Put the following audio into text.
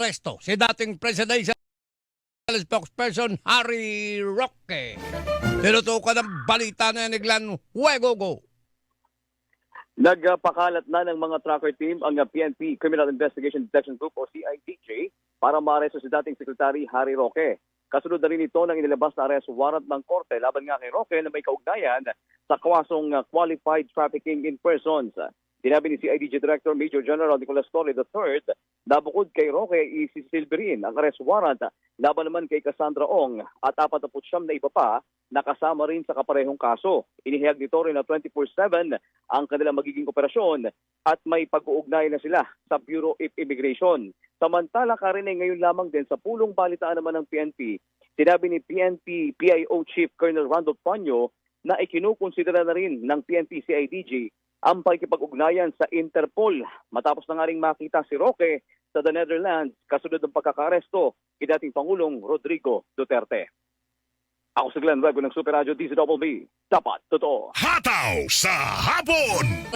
Presto, si dating presidential spokesperson Harry Roque. Tinutukan ng balita na Niglan Huegogo. Nagpakalat na ng mga tracker team ang PNP Criminal Investigation Detection Group o CIDJ para maaresto si dating Secretary Harry Roque. Kasunod na rin ito ng inilabas na arrest warrant ng korte laban nga kay Roque na may kaugnayan sa kawasong qualified trafficking in persons. Sinabi ni CIDJ Director Major General Nicolas Torre III na bukod kay Roque isisilbirin ang arrest warrant laban naman kay Cassandra Ong at 49 na iba pa na kasama rin sa kaparehong kaso. Inihayag ni Torre na 24/7 ang kanilang magiging operasyon at may pag-uugnay na sila sa Bureau of Immigration. Samantala, Karen, ngayon lamang din sa pulong balitaan naman ng PNP, sinabi ni PNP PIO Chief Colonel Randolph Panyo na ikinukonsidera na rin ng PNP CIDJ ang pakikipag-ugnayan sa Interpol matapos na nga ring makita si Roque sa the Netherlands kasunod ng pagkakaresto kay dating Pangulong Rodrigo Duterte. Ako si Glenn Rego ng Super Radio DZBB. Dapat totoo. Hataw sa hapon!